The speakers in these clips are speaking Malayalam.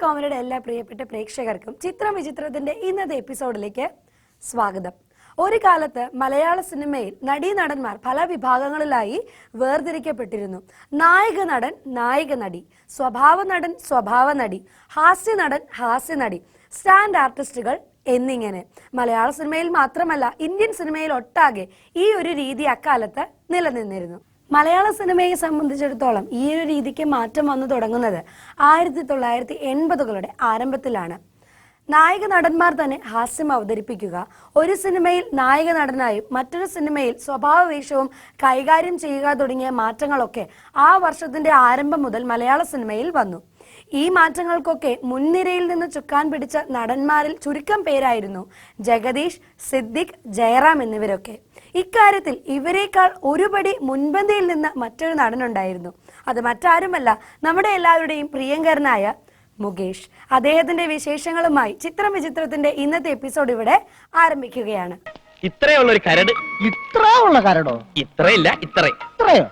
കോമഡിയുടെ എല്ലാ പ്രിയപ്പെട്ട പ്രേക്ഷകർക്കും ചിത്രം വിചിത്രത്തിന്റെ ഇന്നത്തെ എപ്പിസോഡിലേക്ക് സ്വാഗതം. ഒരു കാലത്ത് മലയാള സിനിമയിൽ നടീനടന്മാർ പല വിഭാഗങ്ങളിലായി വേർതിരിക്കപ്പെട്ടിരുന്നു. നായിക നടൻ, നായിക നടി, സ്വഭാവ നടൻ, സ്വഭാവ നടി, ഹാസ്യ നടൻ, ഹാസ്യ നടി, സ്റ്റാൻഡ് ആർട്ടിസ്റ്റുകൾ എന്നിങ്ങനെ. മലയാള സിനിമയിൽ മാത്രമല്ല, ഇന്ത്യൻ സിനിമയിൽ ഒട്ടാകെ ഈ ഒരു രീതി അക്കാലത്ത് നിലനിന്നിരുന്നു. മലയാള സിനിമയെ സംബന്ധിച്ചിടത്തോളം ഈ ഒരു രീതിക്ക് മാറ്റം വന്നു തുടങ്ങുന്നത് 1980കളുടെ ആരംഭത്തിലാണ്. നായിക നടന്മാർ തന്നെ ഹാസ്യം അവതരിപ്പിക്കുക, ഒരു സിനിമയിൽ നായിക നടനായും മറ്റൊരു സിനിമയിൽ സ്വഭാവവേഷവും കൈകാര്യം ചെയ്യുക തുടങ്ങിയ മാറ്റങ്ങളൊക്കെ ആ വർഷത്തിന്റെ ആരംഭം മുതൽ മലയാള സിനിമയിൽ വന്നു. ഈ മാറ്റങ്ങൾക്കൊക്കെ മുൻനിരയിൽ നിന്ന് ചുക്കാൻ പിടിച്ച നടന്മാരിൽ ചുരുക്കം പേരായിരുന്നു ജഗദീഷ്, സിദ്ദിഖ്, ജയറാം എന്നിവരൊക്കെ. ഇക്കാര്യത്തിൽ ഇവരെക്കാൾ ഒരുപടി മുൻപന്തിയിൽ നിന്ന് മറ്റൊരു നടനുണ്ടായിരുന്നു. അത് മറ്റാരുമല്ല, നമ്മുടെ എല്ലാവരുടെയും പ്രിയങ്കരനായ മുകേഷ്. അദ്ദേഹത്തിന്റെ വിശേഷങ്ങളുമായി ചിത്രം വിചിത്രത്തിന്റെ ഇന്നത്തെ എപ്പിസോഡ് ഇവിടെ ആരംഭിക്കുകയാണ്. ഇത്രയുള്ള ഒരു കരട്. ഇത്രയുള്ള കരടോ? ഇത്രയില്ല, ഇത്രയോ?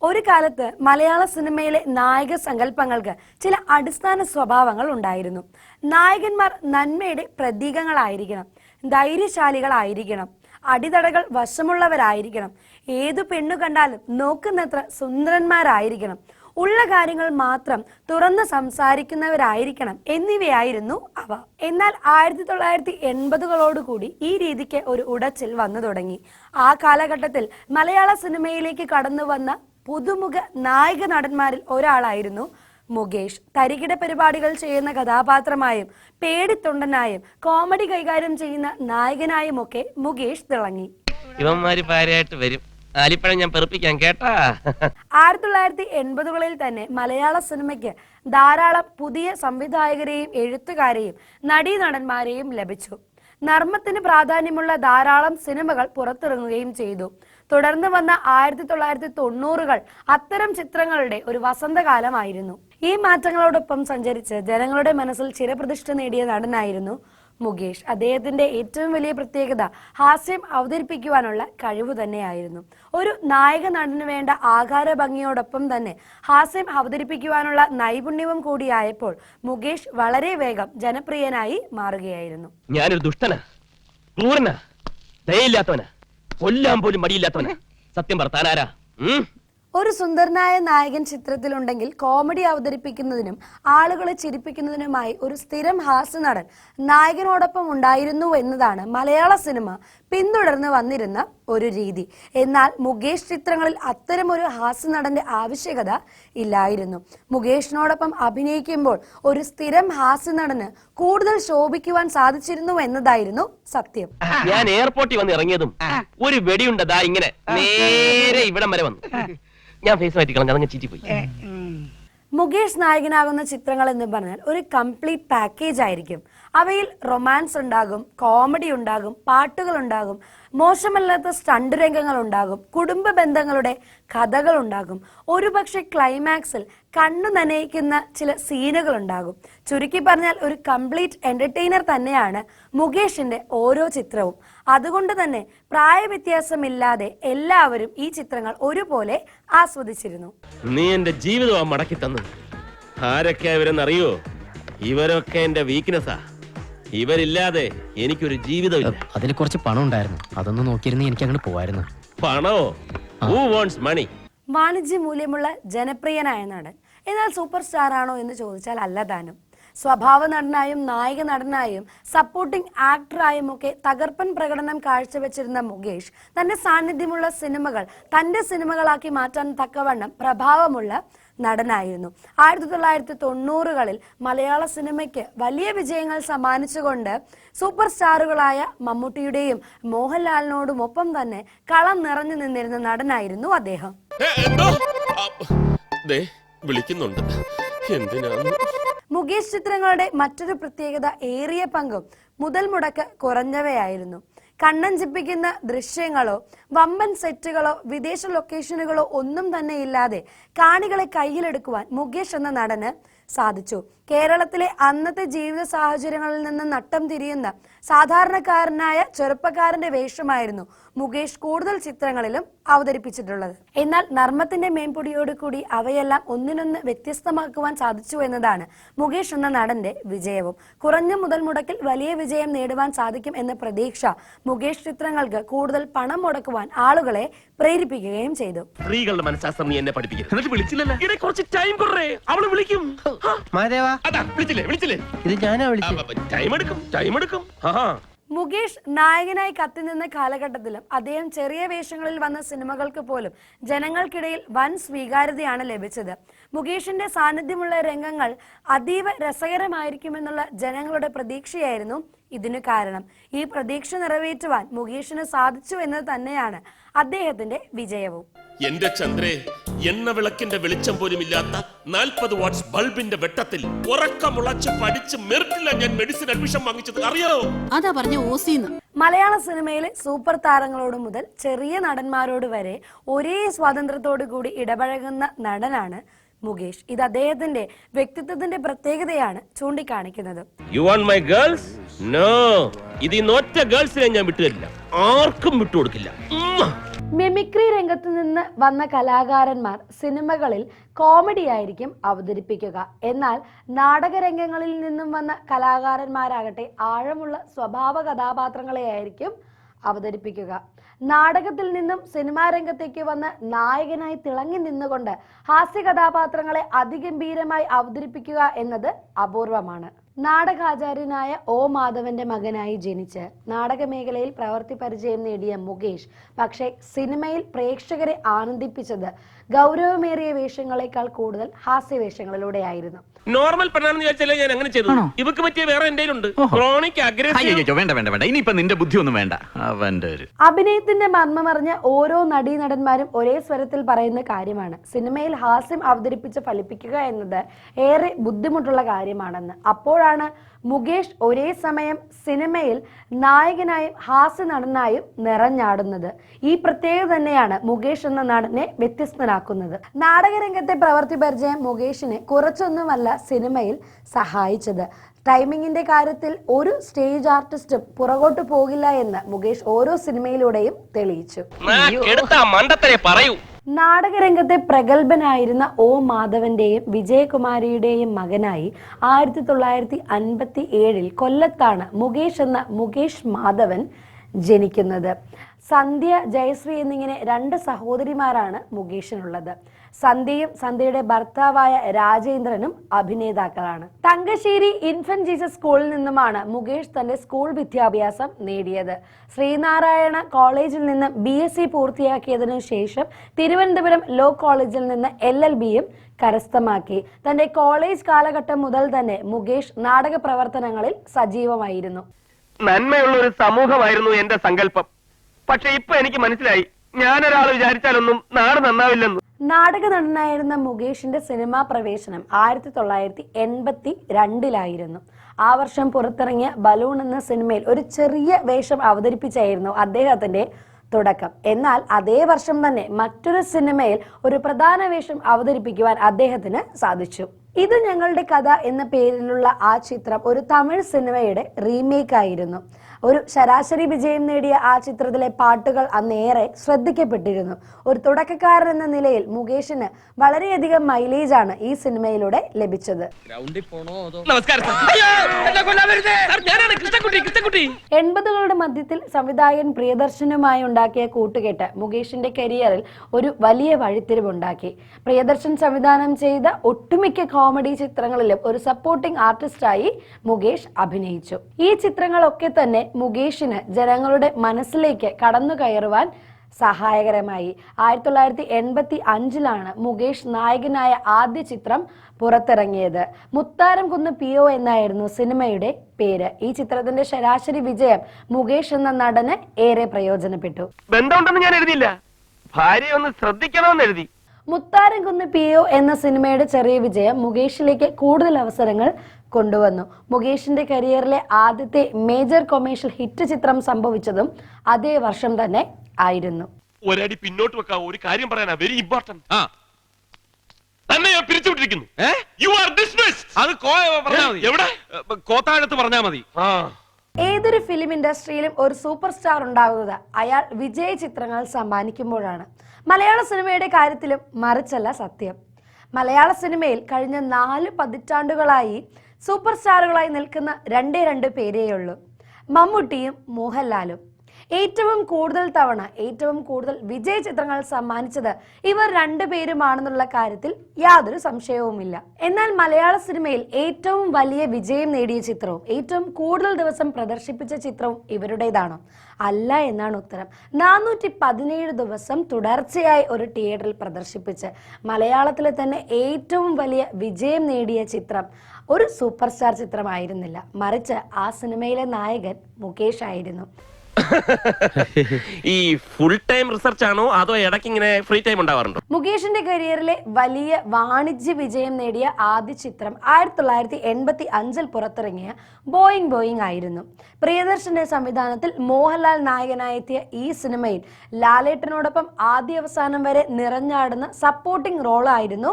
ഒരു കാലത്ത് മലയാള സിനിമയിലെ നായക സങ്കല്പങ്ങൾക്ക് ചില അടിസ്ഥാന സ്വഭാവങ്ങൾ ഉണ്ടായിരുന്നു. നായകന്മാർ നന്മയുടെ പ്രതീകങ്ങളായിരിക്കണം, ധൈര്യശാലികളായിരിക്കണം, അടിതടകൾ വശമുള്ളവരായിരിക്കണം, ഏതു പെണ്ണു കണ്ടാലും നോക്കുന്നത്ര സുന്ദരന്മാരായിരിക്കണം, ഉള്ള കാര്യങ്ങൾ മാത്രം തുറന്ന് സംസാരിക്കുന്നവരായിരിക്കണം എന്നിവയായിരുന്നു അവ. എന്നാൽ 1980കളോടുകൂടി ഈ രീതിക്ക് ഒരു ഉടച്ചിൽ വന്നു തുടങ്ങി. ആ കാലഘട്ടത്തിൽ മലയാള സിനിമയിലേക്ക് കടന്നു വന്ന പുതുമുഖ നായക നടന്മാരിൽ ഒരാളായിരുന്നു മുകേഷ്. തരികിട പരിപാടികൾ ചെയ്യുന്ന കഥാപാത്രമായും പേടിത്തൊണ്ടനായും കോമഡി കൈകാര്യം ചെയ്യുന്ന നായകനായും ഒക്കെ മുകേഷ് തിളങ്ങി. ഇവന്മാര് പാരയായിട്ട് വരും. ആലിപ്പഴം ഞാൻ പെറുപ്പിക്കാൻ കേട്ടാ. 1980കളിൽ തന്നെ മലയാള സിനിമയ്ക്ക് ധാരാളം പുതിയ സംവിധായകരെയും എഴുത്തുകാരെയും നടീനടന്മാരെയും ലഭിച്ചു. നർമ്മത്തിന് പ്രാധാന്യമുള്ള ധാരാളം സിനിമകൾ പുറത്തിറങ്ങുകയും ചെയ്തു. തുടർന്ന് വന്ന 1990കൾ അത്തരം ചിത്രങ്ങളുടെ ഒരു വസന്തകാലമായിരുന്നു. ഈ മാറ്റങ്ങളോടൊപ്പം സഞ്ചരിച്ച് ജനങ്ങളുടെ മനസ്സിൽ ചിരപ്രതിഷ്ഠ നേടിയ നടനായിരുന്നു മുകേഷ്. അദ്ദേഹത്തിന്റെ ഏറ്റവും വലിയ പ്രത്യേകത ഹാസ്യം അവതരിപ്പിക്കുവാനുള്ള കഴിവ് തന്നെയായിരുന്നു. ഒരു നായക നടന് വേണ്ട ആകാര ഭംഗിയോടൊപ്പം തന്നെ ഹാസ്യം അവതരിപ്പിക്കുവാനുള്ള നൈപുണ്യവും കൂടിയായപ്പോൾ മുകേഷ് വളരെ വേഗം ജനപ്രിയനായി മാറുകയായിരുന്നു. ഞാനൊരു ദുഷ്ടനാ, ക്രൂരനാ, ദയയില്ലാത്തവനാ, കൊല്ലാൻ പോലും മടിയില്ലാത്തവനാ. സത്യം പറത്താനാരാ? ഒരു സുന്ദരനായ നായകൻ ചിത്രത്തിലുണ്ടെങ്കിൽ കോമഡി അവതരിപ്പിക്കുന്നതിനും ആളുകളെ ചിരിപ്പിക്കുന്നതിനുമായി ഒരു സ്ഥിരം ഹാസ്യ നടൻ നായകനോടൊപ്പം ഉണ്ടായിരുന്നു എന്നതാണ് മലയാള സിനിമ പിന്തുടർന്ന് വന്നിരുന്ന ഒരു രീതി. എന്നാൽ മുകേഷ് ചിത്രങ്ങളിൽ അത്തരമൊരു ഹാസ്യ നടന്റെ ആവശ്യകത ഇല്ലായിരുന്നു. മുകേഷിനോടൊപ്പം അഭിനയിക്കുമ്പോൾ ഒരു സ്ഥിരം ഹാസ്യ നടന് കൂടുതൽ ശോഭിക്കുവാൻ സാധിച്ചിരുന്നു എന്നതായിരുന്നു സത്യം. ഞാൻ എയർപോർട്ടിൽ വന്ന് ഇറങ്ങിയതും ഒരു വെടിയുണ്ടതാ ഇങ്ങനെ നേരെ ഇവിടം വരെ വന്നു. ഞാൻ ഫേസ് മാറ്റിക്കളഞ്ഞ അതങ്ങ് ചീറ്റിപ്പോയി. മുകേഷ് നായകനാകുന്ന ചിത്രങ്ങൾ എന്ന് പറഞ്ഞാൽ ഒരു കംപ്ലീറ്റ് പാക്കേജ് ആയിരിക്കും. അവയിൽ റൊമാൻസ് ഉണ്ടാകും, കോമഡി ഉണ്ടാകും, പാട്ടുകൾ ഉണ്ടാകും, മോശമല്ലാത്ത സ്റ്റണ്ട് രംഗങ്ങൾ ഉണ്ടാകും, കുടുംബ ബന്ധങ്ങളുടെ കഥകൾ ഉണ്ടാകും, ഒരുപക്ഷെ ക്ലൈമാക്സിൽ കണ്ണു നനയിക്കുന്ന ചില സീനുകൾ ഉണ്ടാകും. ചുരുക്കി പറഞ്ഞാൽ ഒരു കംപ്ലീറ്റ് എന്റർടൈനർ തന്നെയാണ് മുകേഷിന്റെ ഓരോ ചിത്രവും. അതുകൊണ്ട് തന്നെ പ്രായവ്യത്യാസമില്ലാതെ എല്ലാവരും ഈ ചിത്രങ്ങൾ ഒരുപോലെ ആസ്വദിച്ചിരുന്നു. നീ എന്റെ ജീവിതം മടക്കി തന്നു. ആരൊക്കെ ഇവരെന്നറിയോ? ഇവരൊക്കെ എന്റെ വീക്ക്നെസ്സാ. ഇവരില്ലാതെ എനിക്കൊരു ജീവിതമില്ല. അതിൽ കുറച്ച് പണം ഉണ്ടായിരുന്നു, അതൊന്ന് നോക്കിയിരുന്നേ എനിക്ക് അങ്ങോട്ട് പോവായിരുന്നു. പണോ? Who wants money? വാണിജ്യ മൂല്യമുള്ള ജനപ്രിയനായ നടൻ. എന്നാൽ സൂപ്പർ സ്റ്റാർ ആണോ എന്ന് ചോദിച്ചാൽ അല്ല താനും. സ്വഭാവ നടനായും നായിക നടനായും സപ്പോർട്ടിംഗ് ആക്ടറായും ഒക്കെ തകർപ്പൻ പ്രകടനം കാഴ്ചവെച്ചിരുന്ന മുകേഷ് തന്റെ സാന്നിധ്യമുള്ള സിനിമകൾ തന്റെ സിനിമകളാക്കി മാറ്റാൻ തക്കവണ്ണം പ്രഭാവമുള്ള നടനായിരുന്നു. 1990കളിൽ മലയാള സിനിമയ്ക്ക് വലിയ വിജയങ്ങൾ സമ്മാനിച്ചുകൊണ്ട് സൂപ്പർ സ്റ്റാറുകളായ മമ്മൂട്ടിയുടെയും മോഹൻലാലിനോടും ഒപ്പം തന്നെ കളം നിറഞ്ഞു നിന്നിരുന്ന നടനായിരുന്നു അദ്ദേഹം. വിളിക്കുന്നുണ്ട്. എന്തിനാണ്? മുകേഷ് ചിത്രങ്ങളുടെ മറ്റൊരു പ്രത്യേകത ഏറിയ പങ്കും മുതൽ മുടക്ക് കുറഞ്ഞവയായിരുന്നു. കണ്ണഞ്ചിപ്പിക്കുന്ന ദൃശ്യങ്ങളോ വമ്പൻ സെറ്റുകളോ വിദേശ ലൊക്കേഷനുകളോ ഒന്നും തന്നെ ഇല്ലാതെ കാണികളെ കയ്യിലെടുക്കുവാൻ മുകേഷ് എന്ന നടന് സാധിച്ചു. കേരളത്തിലെ അന്നത്തെ ജീവിത സാഹചര്യങ്ങളിൽ നിന്ന് നട്ടം തിരിയുന്ന സാധാരണക്കാരനായ ചെറുപ്പക്കാരന്റെ വേഷമായിരുന്നു മുകേഷ് കൂടുതൽ ചിത്രങ്ങളിലും അവതരിപ്പിച്ചിട്ടുള്ളത്. എന്നാൽ നർമ്മത്തിന്റെ മേമ്പൊടിയോട് കൂടി അവയെല്ലാം ഒന്നിനൊന്ന് വ്യത്യസ്തമാക്കുവാൻ സാധിച്ചു എന്നതാണ് മുകേഷ് എന്ന നടന്റെ വിജയവും. കുറഞ്ഞ മുതൽ മുടക്കിൽ വലിയ വിജയം നേടുവാൻ സാധിക്കും എന്ന പ്രതീക്ഷ മുകേഷ് ചിത്രങ്ങൾക്ക് കൂടുതൽ പണം മുടക്കുവാൻ ആളുകളെ പ്രേരിപ്പിക്കുകയും ചെയ്തു. സ്ത്രീകളുടെ മനഃശാസ്ത്രം നീ എന്നെ പഠിപ്പിക്കും. എന്നിട്ട് വിളിച്ചില്ലല്ലോ. ഇടയിൽ കുറച്ച് ടൈം കുറേ. അവള് വിളിക്കും. അതാ വിളിച്ചില്ലേ. ഇത് ഞാനാ വിളിച്ചത്. ടൈം എടുക്കും. മുകേഷ് നായകനായി കത്തിനിന്ന കാലഘട്ടത്തിലും അദ്ദേഹം ചെറിയ വേഷങ്ങളിൽ വന്ന സിനിമകൾക്ക് പോലും ജനങ്ങൾക്കിടയിൽ വൻ സ്വീകാര്യതയാണ് ലഭിച്ചത്. മുകേഷിന്റെ സാന്നിധ്യമുള്ള രംഗങ്ങൾ അതീവ രസകരമായിരിക്കുമെന്നുള്ള ജനങ്ങളുടെ പ്രതീക്ഷയായിരുന്നു ഇതിനു കാരണം. ഈ പ്രതീക്ഷ നിറവേറ്റുവാൻ മുകേഷിന് സാധിച്ചു എന്നത് തന്നെയാണ് അദ്ദേഹത്തിന്റെ വിജയവും. എന്റെ ചന്ദ്രേ, എണ്ണ വിളക്കിന്റെ വെളിച്ചം പോലും ഇല്ലാത്ത 40 വാട്ട്സ് ബൾബിന്റെ വെട്ടത്തിൽ ഉറക്കമുളച്ച് പഠിച്ച് മെറിറ്റില്ല ഞാൻ മെഡിസിൻ അഡ്മിഷൻ വാങ്ങിച്ചത് അറിയാമോ? അതാ പറഞ്ഞ ഓസിന്ന്. മലയാള സിനിമയിലെ സൂപ്പർ താരങ്ങളോട് മുതൽ ചെറിയ നടന്മാരോട് വരെ ഒരേ സ്വാതന്ത്ര്യത്തോടു കൂടി ഇടപഴകുന്ന നടനാണ് മുകേഷ്. ഇത് അദ്ദേഹത്തിന്റെ വ്യക്തിത്വത്തിന്റെ പ്രത്യേകതയാണ് ചൂണ്ടിക്കാണിക്കുന്നത്. You want my girls? No, ഇത് ഒറ്റ ഗേൾസിനെ ഞാൻ വിട്ടുതരില്ല, ആർക്കും വിട്ടുകൊടുക്കില്ല. മിമിക്രി രംഗത്ത് നിന്ന് വന്ന കലാകാരന്മാർ സിനിമകളിൽ കോമഡി ആയിരിക്കും അവതരിപ്പിക്കുക. എന്നാൽ നാടകരംഗങ്ങളിൽ നിന്നും വന്ന കലാകാരന്മാരാകട്ടെ ആഴമുള്ള സ്വഭാവ കഥാപാത്രങ്ങളെയായിരിക്കും അവതരിപ്പിക്കുക. നാടകത്തിൽ നിന്നും സിനിമാ രംഗത്തേക്ക് വന്ന് നായകനായി തിളങ്ങി നിന്നുകൊണ്ട് ഹാസ്യ കഥാപാത്രങ്ങളെ അതിഗംഭീരമായി അവതരിപ്പിക്കുക എന്നത് അപൂർവമാണ്. നാടകാചാര്യനായ ഒ മാധവന്റെ മകനായി ജനിച്ച് നാടകമേഖലയിൽ പ്രവൃത്തി പരിചയം നേടിയ മുകേഷ് പക്ഷേ സിനിമയിൽ പ്രേക്ഷകരെ ആനന്ദിപ്പിച്ചത് ഗൗരവമേറിയ വേഷങ്ങളെക്കാൾ കൂടുതൽ ഹാസ്യവേഷങ്ങളിലൂടെയായിരുന്നു. നോർമൽ പെണ്ണാണെന്ന് ചോദിച്ചാലേ ഞാൻ അങ്ങനെ ചെയ്തു. ഇവക്ക് പറ്റിയ വേറെ എന്തെങ്കിലും ക്രോണിക് അഗ്രസീവ്. വേണ്ട ഇനിയിപ്പോ നിന്റെ ബുദ്ധി ഒന്നും വേണ്ട. അഭിനയത്തിന്റെ മർമ്മമറിഞ്ഞ ഓരോ നടീനടന്മാരും ഒരേ സ്വരത്തിൽ പറയുന്ന കാര്യമാണ് സിനിമയിൽ ഹാസ്യം അവതരിപ്പിച്ച് ഫലിപ്പിക്കുക എന്നത് ഏറെ ബുദ്ധിമുട്ടുള്ള കാര്യമാണെന്ന്. അപ്പോഴാണ് മുകേഷ് ഒരേ സമയം സിനിമയിൽ നായകനായും ഹാസ്യ നടനായും നിറഞ്ഞാടുന്നത്. ഈ പ്രത്യേകത തന്നെയാണ് മുകേഷ് എന്ന നടനെ വ്യത്യസ്തനാക്കുന്നത്. നാടകരംഗത്തെ പ്രവൃത്തി പരിചയം മുകേഷിനെ കുറച്ചൊന്നുമല്ല സിനിമയിൽ സഹായിച്ചത്. ടൈമിങ്ങിന്റെ കാര്യത്തിൽ ഒരു സ്റ്റേജ് ആർട്ടിസ്റ്റും പുറകോട്ട് പോകില്ല എന്ന് മുകേഷ് ഓരോ സിനിമയിലൂടെയും തെളിയിച്ചു. നാടകരംഗത്തെ പ്രഗത്ഭനായിരുന്ന ഒ മാധവന്റെയും വിജയകുമാരിയുടെയും മകനായി 1957 കൊല്ലത്താണ് മുകേഷ് എന്ന മുകേഷ് മാധവൻ ജനിക്കുന്നത്. സന്ധ്യ, ജയശ്രീ എന്നിങ്ങനെ 2 സഹോദരിമാരാണ് മുകേഷിനുള്ളത്. സന്ധ്യയും സന്ധ്യയുടെ ഭർത്താവായ രാജേന്ദ്രനും അഭിനേതാക്കളാണ്. തങ്കശ്ശേരി ഇൻഫന്റ് ജീസസ് സ്കൂളിൽ നിന്നുമാണ് മുകേഷ് തന്റെ സ്കൂൾ വിദ്യാഭ്യാസം നേടിയത്. ശ്രീനാരായണ കോളേജിൽ നിന്ന് BSc പൂർത്തിയാക്കിയതിനു ശേഷം തിരുവനന്തപുരം ലോ കോളേജിൽ നിന്ന് LLBയും കരസ്ഥമാക്കി. തന്റെ കോളേജ് കാലഘട്ടം മുതൽ തന്നെ മുകേഷ് നാടക പ്രവർത്തനങ്ങളിൽ സജീവമായിരുന്നു. നന്മയുള്ള ഒരു സമൂഹമായിരുന്നു എന്റെ സങ്കല്പം. പക്ഷെ ഇപ്പൊ എനിക്ക് മനസ്സിലായി, ഞാനൊരാൾ വിചാരിച്ചാലൊന്നും നാട് നന്നാവില്ലെന്ന്. നാടക നടനായിരുന്ന മുകേഷിന്റെ സിനിമാ പ്രവേശനം 1982 ആ വർഷം പുറത്തിറങ്ങിയ ബലൂൺ എന്ന സിനിമയിൽ ഒരു ചെറിയ വേഷം അവതരിപ്പിച്ചായിരുന്നു അദ്ദേഹത്തിന്റെ തുടക്കം. എന്നാൽ അതേ വർഷം തന്നെ മറ്റൊരു സിനിമയിൽ ഒരു പ്രധാന വേഷം അവതരിപ്പിക്കുവാൻ അദ്ദേഹത്തിന് സാധിച്ചു. ഇത് ഞങ്ങളുടെ കഥ എന്ന പേരിലുള്ള ആ ചിത്രം ഒരു തമിഴ് സിനിമയുടെ റീമേക്ക് ആയിരുന്നു. ഒരു ശരാശരി വിജയം നേടിയ ആ ചിത്രത്തിലെ പാട്ടുകൾ അന്നേറെ ശ്രദ്ധിക്കപ്പെട്ടിരുന്നു. ഒരു തുടക്കക്കാരൻ എന്ന നിലയിൽ മുകേഷിന് വളരെയധികം മൈലേജ് ആണ് ഈ സിനിമയിലൂടെ ലഭിച്ചത്. 80കളുടെ മധ്യത്തിൽ സംവിധായകൻ പ്രിയദർശനുമായി ഉണ്ടാക്കിയ കൂട്ടുകെട്ട് മുകേഷിന്റെ കരിയറിൽ ഒരു വലിയ വഴിത്തിരിവുണ്ടാക്കി. പ്രിയദർശൻ സംവിധാനം ചെയ്ത ഒട്ടുമിക്ക കോമഡി ചിത്രങ്ങളിലും ഒരു സപ്പോർട്ടിംഗ് ആർട്ടിസ്റ്റായി മുകേഷ് അഭിനയിച്ചു. ഈ ചിത്രങ്ങളൊക്കെ തന്നെ മുകേഷിന് ജനങ്ങളുടെ മനസ്സിലേക്ക് കടന്നു കയറുവാൻ സഹായകരമായി. 1985 മുകേഷ് നായകനായ ആദ്യ ചിത്രം പുറത്തിറങ്ങിയത്. മുത്താരം കുന്ന് PO എന്നായിരുന്നു സിനിമയുടെ പേര്. ഈ ചിത്രത്തിന്റെ ശരാശരി വിജയം മുകേഷ് എന്ന നടന് ഏറെ പ്രയോജനപ്പെട്ടു. ബന്ധമുണ്ടെന്ന് ഞാൻ എഴുതിയില്ല, ഭാര്യ ഒന്ന് ശ്രദ്ധിക്കണമെന്ന് എഴുതി. മുത്താരം കുന്ന് PO എന്ന സിനിമയുടെ ചെറിയ വിജയം മുകേഷിലേക്ക് കൂടുതൽ അവസരങ്ങൾ കൊണ്ടുവന്നു. മുകേഷിന്റെ കരിയറിലെ ആദ്യത്തെ മേജർ കൊമേഴ്ഷ്യൽ ഹിറ്റ് ചിത്രം സംഭവിച്ചതും അതേ വർഷം തന്നെ ആയിരുന്നു. ഒരടി പിന്നോട്ട് വെക്കാം, ഒരു കാര്യം പറയാനാ, വെരി ഇമ്പോർട്ടന്റ്. തന്നെ ഞാൻ പിരിച്ചു വിട്ടിരിക്കുന്നു. You are dismissed. അത് പറഞ്ഞാ മതി. എവിടെ? കോത്താഴത്ത് പറഞ്ഞാ മതി. ഏതൊരു ഫിലിം ഇൻഡസ്ട്രിയിലും ഒരു സൂപ്പർ സ്റ്റാർ ഉണ്ടാകുന്നത് അയാൾ വിജയ ചിത്രങ്ങൾ സമ്മാനിക്കുമ്പോഴാണ്. മലയാള സിനിമയുടെ കാര്യത്തിലും മറിച്ചല്ല സത്യം. മലയാള സിനിമയിൽ കഴിഞ്ഞ 4 പതിറ്റാണ്ടുകളായി സൂപ്പർ സ്റ്റാറുകളായി നിൽക്കുന്ന രണ്ടേ പേരേയുള്ളൂ, മമ്മൂട്ടിയും മോഹൻലാലും. ഏറ്റവും കൂടുതൽ തവണ ഏറ്റവും കൂടുതൽ വിജയ ചിത്രങ്ങൾ സമ്മാനിച്ചത് ഇവർ രണ്ടുപേരുമാണെന്നുള്ള കാര്യത്തിൽ യാതൊരു സംശയവുമില്ല. എന്നാൽ മലയാള സിനിമയിൽ ഏറ്റവും വലിയ വിജയം നേടിയ ചിത്രവും ഏറ്റവും കൂടുതൽ ദിവസം പ്രദർശിപ്പിച്ച ചിത്രവും ഇവരുടേതാണോ? അല്ല എന്നാണ് ഉത്തരം. 417 ദിവസം തുടർച്ചയായി ഒരു തിയേറ്ററിൽ പ്രദർശിപ്പിച്ച് മലയാളത്തിലെ തന്നെ ഏറ്റവും വലിയ വിജയം നേടിയ ചിത്രം ഒരു സൂപ്പർ സ്റ്റാർ ചിത്രമായിരുന്നില്ല, മറിച്ച് ആ സിനിമയിലെ നായകൻ മുകേഷ് ആയിരുന്നു. ഈ ഫുൾ ടൈം റിസർച്ച് ആണോ അതോ ഇടയ്ക്ക് ഇങ്ങനെ ഫ്രീ ടൈം ഉണ്ടാവാറുണ്ടോ? മുകേഷിന്റെ കരിയറിലെ വലിയ വാണിജ്യ വിജയം നേടിയ ആദ്യ ചിത്രം 1985 പുറത്തിറങ്ങിയ ബോയിങ് ആയിരുന്നു. പ്രിയദർശന്റെ സംവിധാനത്തിൽ മോഹൻലാൽ നായകനായെത്തിയ ഈ സിനിമയിൽ ലാലേട്ടനോടൊപ്പം ആദ്യാവസാനം വരെ നിറഞ്ഞാടുന്ന സപ്പോർട്ടിംഗ് റോളായിരുന്നു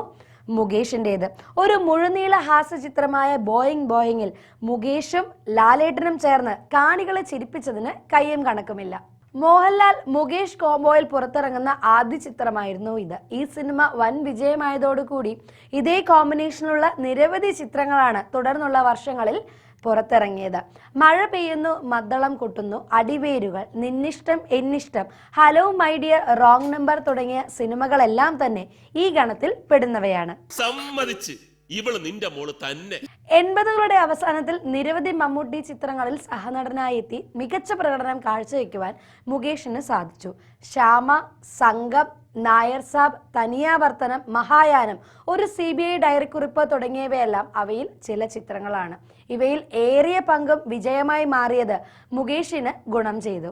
മുകേഷിന്റേത്. ഒരു മുഴുനീള ഹാസ്യ ചിത്രമായ ബോയിങ്ങിൽ മുകേഷും ലാലേട്ടനും ചേർന്ന് കാണികളെ ചിരിപ്പിച്ചതിന് കയ്യും കണക്കുമില്ല. മോഹൻലാൽ മുകേഷ് കോംബോയിൽ പുറത്തിറങ്ങുന്ന ആദ്യ ചിത്രമായിരുന്നു ഇത്. ഈ സിനിമ വൻ വിജയമായതോടുകൂടി ഇതേ കോമ്പിനേഷനുള്ള നിരവധി ചിത്രങ്ങളാണ് തുടർന്നുള്ള വർഷങ്ങളിൽ പുറത്തിറങ്ങിയത്. മഴ പെയ്യുന്നു, മദ്ദളം കൊട്ടുന്നു, Adiverukal, Ninnishtam Ennishtam, hello my dear, wrong number തുടങ്ങിയ സിനിമകളെല്ലാം തന്നെ ഈ ഗണത്തിൽ പെടുന്നവയാണ്. സമ്മതിച്ച് ഇവള് നിന്റെ മോള് തന്നെ. 80കളുടെ അവസാനത്തിൽ നിരവധി മമ്മൂട്ടി ചിത്രങ്ങളിൽ സഹനടനായി എത്തി മികച്ച പ്രകടനം കാഴ്ചവെക്കുവാൻ മുകേഷിന് സാധിച്ചു. ശ്യാമ, സംഘം, നായർ സാബ്, തനിയാവർത്തനം, മഹായാനം, ഒരു CBI ഡയറിക്കുറിപ്പ് തുടങ്ങിയവയെല്ലാം അവയിൽ ചില ചിത്രങ്ങളാണ്. ഇവയിൽ ഏറിയ പങ്കും വിജയമായി മാറിയത് മുകേഷിന് ഗുണം ചെയ്തു.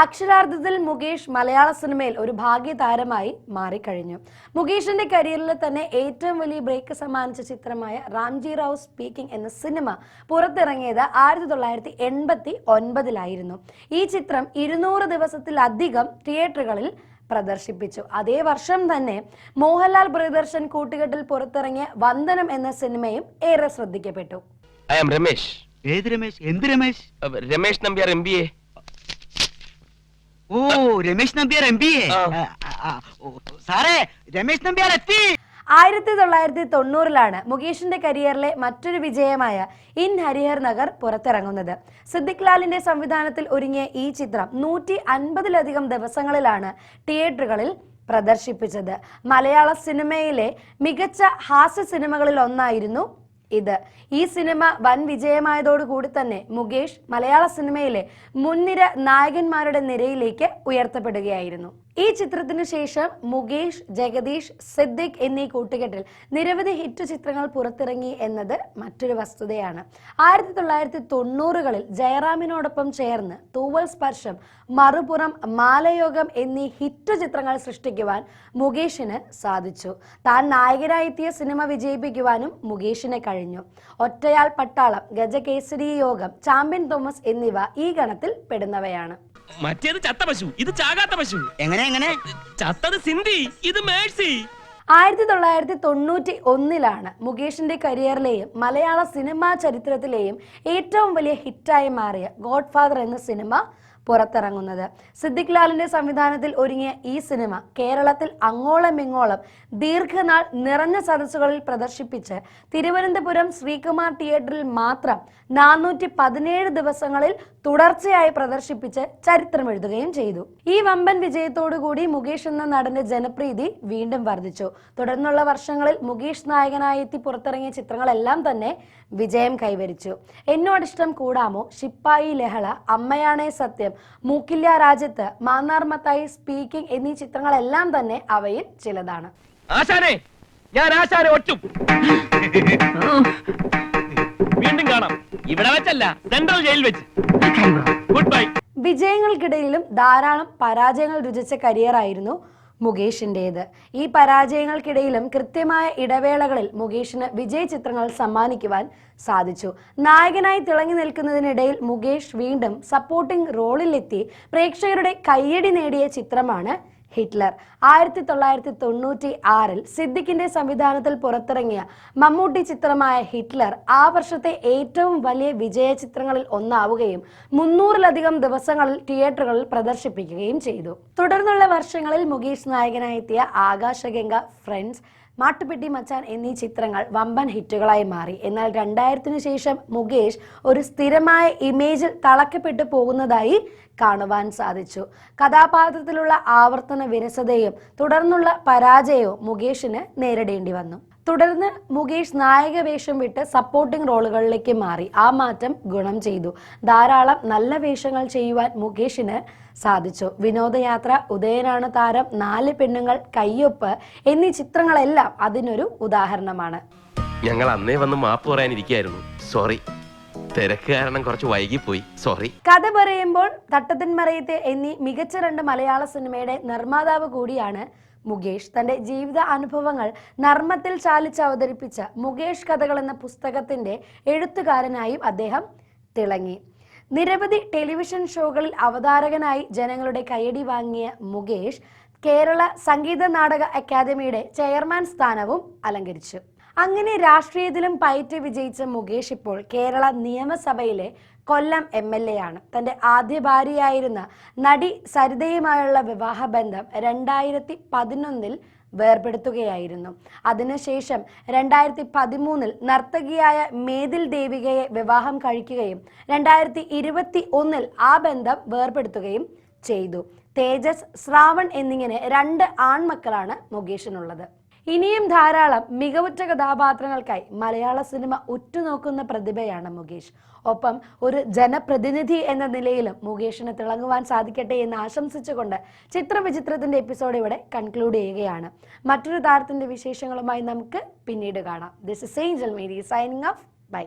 അക്ഷരാർത്ഥത്തിൽ മുകേഷ് മലയാള സിനിമയിൽ ഒരു ഭാഗ്യതാരമായി മാറിക്കഴിഞ്ഞു. മുകേഷിന്റെ കരിയറിൽ തന്നെ ഏറ്റവും വലിയ ബ്രേക്ക് സമ്മാനിച്ച ചിത്രമായ റാംജി റാവു സ്പീക്കിംഗ് എന്ന സിനിമ പുറത്തിറങ്ങിയത് 1989 ഈ ചിത്രം 200 ദിവസത്തിലധികം തിയേറ്ററുകളിൽ പ്രദർശിപ്പിച്ചു. അതേ വർഷം തന്നെ മോഹൻലാൽ പ്രിയദർശൻ കൂട്ടുകെട്ടിൽ പുറത്തിറങ്ങിയ വന്ദനം എന്ന സിനിമയും ഏറെ ശ്രദ്ധിക്കപ്പെട്ടു. I am Ramesh. ഏത് രമേശ്? എന്ത് രമേശ്? രമേശ് നമ്പ്യാർ MBA. ഓ, രമേശ് നമ്പ്യാർ MBA. സാറേ, രമേശ് നമ്പ്യാർ എത്തി. 1990 മുകേഷിന്റെ കരിയറിലെ മറ്റൊരു വിജയമായ ഇൻ ഹരിഹർ നഗർ പുറത്തിറങ്ങുന്നത്. സിദ്ദിഖ് ലാലിന്റെ സംവിധാനത്തിൽ ഒരുങ്ങിയ ഈ ചിത്രം 150ലധികം ദിവസങ്ങളിലാണ് തിയേറ്ററുകളിൽ പ്രദർശിപ്പിച്ചത്. മലയാള സിനിമയിലെ മികച്ച ഹാസ്യ സിനിമകളിൽ ഒന്നായിരുന്നു ഇത്. ഈ സിനിമ വൻ വിജയമായതോടുകൂടി തന്നെ മുകേഷ് മലയാള സിനിമയിലെ മുൻനിര നായകന്മാരുടെ നിരയിലേക്ക് ഉയർത്തപ്പെടുകയായിരുന്നു. ഈ ചിത്രത്തിനു ശേഷം മുകേഷ്, ജഗദീഷ്, സിദ്ദിഖ് എന്നീ കൂട്ടുകെട്ടിൽ നിരവധി ഹിറ്റ് ചിത്രങ്ങൾ പുറത്തിറങ്ങി എന്നത് മറ്റൊരു വസ്തുതയാണ്. 1990കളിൽ ജയറാമിനോടൊപ്പം ചേർന്ന് തൂവൽ സ്പർശം, മറുപുറം, മാലയോഗം എന്നീ ഹിറ്റ് ചിത്രങ്ങൾ സൃഷ്ടിക്കുവാൻ മുകേഷിന് സാധിച്ചു. താൻ നായകനായെത്തിയ സിനിമ വിജയിപ്പിക്കുവാനും മുകേഷിന് കഴിഞ്ഞു. ഒറ്റയാൾ പട്ടാളം, ഗജകേസരി യോഗം, ചാമ്പ്യൻ തോമസ് എന്നിവ ഈ ഗണത്തിൽ പെടുന്നവയാണ്. മറ്റേത് ചത്ത പശു, ഇത് ചാകാത്ത പശു. എങ്ങനെ? ചത്തത് സിന്ധി, ഇത് മേഴ്സി. 1991 മുകേഷിന്റെ കരിയറിലെയും മലയാള സിനിമാ ചരിത്രത്തിലെയും ഏറ്റവും വലിയ ഹിറ്റായി മാറിയ ഗോഡ് ഫാദർ എന്ന സിനിമ പുറത്തിറങ്ങുന്നത്. സിദ്ദിഖ് ലാലിന്റെ സംവിധാനത്തിൽ ഒരുങ്ങിയ ഈ സിനിമ കേരളത്തിൽ അങ്ങോളം ഇങ്ങോളം ദീർഘനാൾ നിറഞ്ഞ സദസ്സുകളിൽ പ്രദർശിപ്പിച്ച് തിരുവനന്തപുരം ശ്രീകുമാർ തിയേറ്ററിൽ മാത്രം 417 ദിവസങ്ങളിൽ തുടർച്ചയായി പ്രദർശിപ്പിച്ച് ചരിത്രമെഴുതുകയും ചെയ്തു. ഈ വമ്പൻ വിജയത്തോടുകൂടി മുകേഷ് എന്ന നടന്റെ ജനപ്രീതി വീണ്ടും വർദ്ധിച്ചു. തുടർന്നുള്ള വർഷങ്ങളിൽ മുകേഷ് നായകനായി എത്തി പുറത്തിറങ്ങിയ ചിത്രങ്ങളെല്ലാം തന്നെ വിജയം കൈവരിച്ചു. എന്നോടിഷ്ടം കൂടാമോ, ശിപ്പായി ലഹള, അമ്മയാണേ സത്യം, മൂക്കില്ല രാജ്യത്ത്, മാന്നാർ മത്തായി, സ്പീക്കിംഗ് എന്നീ ചിത്രങ്ങളെല്ലാം തന്നെ അവയിൽ ചിലതാണ്. ആശാനെ, ഞാൻ ആശാനെ ഒറ്റും. വീണ്ടും കാണാം, ഇവിടെ വെച്ചല്ല, സെൻട്രൽ ജയിലിൽ വെച്ച്. Good bye. വിജയങ്ങൾക്കിടയിലും ധാരാളം പരാജയങ്ങൾ രുചിച്ച കരിയറായിരുന്നു മുകേഷിന്റേത്. ഈ പരാജയങ്ങൾക്കിടയിലും കൃത്യമായ ഇടവേളകളിൽ മുകേഷിന് വിജയ ചിത്രങ്ങൾ സമ്മാനിക്കുവാൻ സാധിച്ചു. നായകനായി തിളങ്ങി നിൽക്കുന്നതിനിടയിൽ മുകേഷ് വീണ്ടും സപ്പോർട്ടിംഗ് റോളിലെത്തി പ്രേക്ഷകരുടെ കയ്യടി നേടിയ ചിത്രമാണ് ഹിറ്റ്ലർ. 1996 സിദ്ദിഖിന്റെ സംവിധാനത്തിൽ പുറത്തിറങ്ങിയ മമ്മൂട്ടി ചിത്രമായ ഹിറ്റ്ലർ ആ വർഷത്തെ ഏറ്റവും വലിയ വിജയ ചിത്രങ്ങളിൽ ഒന്നാവുകയും 300-ലധികം ദിവസങ്ങളിൽ തിയേറ്ററുകളിൽ പ്രദർശിപ്പിക്കുകയും ചെയ്തു. തുടർന്നുള്ള വർഷങ്ങളിൽ മുകേഷ് നായകനായി എത്തിയ ആകാശഗംഗ, ഫ്രണ്ട്സ്, മാട്ടുപ്പെട്ടി മച്ചാൻ എന്നീ ചിത്രങ്ങൾ വമ്പൻ ഹിറ്റുകളായി മാറി. എന്നാൽ 2000-ന് ശേഷം മുകേഷ് ഒരു സ്ഥിരമായ ഇമേജിൽ തളക്കപ്പെട്ടു പോകുന്നതായി കാണുവാൻ സാധിച്ചു. കഥാപാത്രത്തിലുള്ള ആവർത്തന വിരസതയും തുടർന്നുള്ള പരാജയവും മുകേഷിന് നേരിടേണ്ടി വന്നു. തുടർന്ന് മുകേഷ് നായക വേഷം വിട്ട് സപ്പോർട്ടിംഗ് റോളുകളിലേക്ക് മാറി. ആ മാറ്റം ഗുണം ചെയ്തു. ധാരാളം നല്ല വേഷങ്ങൾ ചെയ്യുവാൻ മുകേഷിന് സാധിച്ചു. വിനോദയാത്ര, ഉദയനാണ് താരം, 4 പെണ്ണുങ്ങൾ, കയ്യൊപ്പ് എന്നീ ചിത്രങ്ങളെല്ലാം അതിനൊരു ഉദാഹരണമാണ്. ഞങ്ങൾ അന്നേ വന്ന് മാപ്പ് പറയാനിരിക്കായിരുന്നു. സോറി, തിരക്ക് കാരണം കുറച്ച് വൈകിപ്പോയി. സോറി. കഥ പറയുമ്പോൾ തട്ടത്തിൻമറയത്തെ എന്നീ മികച്ച 2 മലയാള സിനിമയുടെ നിർമ്മാതാവ് കൂടിയാണ് മുകേഷ്. തന്റെ ജീവിത അനുഭവങ്ങൾ നർമ്മത്തിൽ ചാലിച്ച് അവതരിപ്പിച്ച മുകേഷ് കഥകൾ എന്ന പുസ്തകത്തിന്റെ എഴുത്തുകാരനായും അദ്ദേഹം തിളങ്ങി. നിരവധി ടെലിവിഷൻ ഷോകളിൽ അവതാരകനായി ജനങ്ങളുടെ കയ്യടി വാങ്ങിയ മുകേഷ് കേരള സംഗീത നാടക അക്കാദമിയുടെ ചെയർമാൻ സ്ഥാനവും അലങ്കരിച്ചു. അങ്ങനെ രാഷ്ട്രീയത്തിലും പയറ്റി വിജയിച്ച മുകേഷ് ഇപ്പോൾ കേരള നിയമസഭയിലെ കൊല്ലം MLA ആണ്. തന്റെ ആദ്യ ഭാര്യയായിരുന്ന നടി സരിതയുമായുള്ള വിവാഹബന്ധം 2011 വേർപെടുത്തുകയായിരുന്നു. അതിനുശേഷം 2013 നർത്തകിയായ മേതിൽ ദേവികയെ വിവാഹം കഴിക്കുകയും 2021 ആ ബന്ധം വേർപെടുത്തുകയും ചെയ്തു. തേജസ്, ശ്രാവൺ എന്നിങ്ങനെ 2 ആൺമക്കളാണ് മുകേഷിനുള്ളത്. ഇനിയും ധാരാളം മികവുറ്റ കഥാപാത്രങ്ങൾക്കായി മലയാള സിനിമ ഉറ്റുനോക്കുന്ന പ്രതിഭയാണ് മുകേഷ്. ഒപ്പം ഒരു ജനപ്രതിനിധി എന്ന നിലയിലും മുകേഷിന് തിളങ്ങുവാൻ സാധിക്കട്ടെ എന്ന് ആശംസിച്ചുകൊണ്ട് ചിത്രവിചിത്രത്തിന്റെ എപ്പിസോഡ് ഇവിടെ കൺക്ലൂഡ് ചെയ്യുകയാണ്. മറ്റൊരു താരത്തിന്റെ വിശേഷങ്ങളുമായി നമുക്ക് പിന്നീട് കാണാം. This is Angel Mary signing off. By.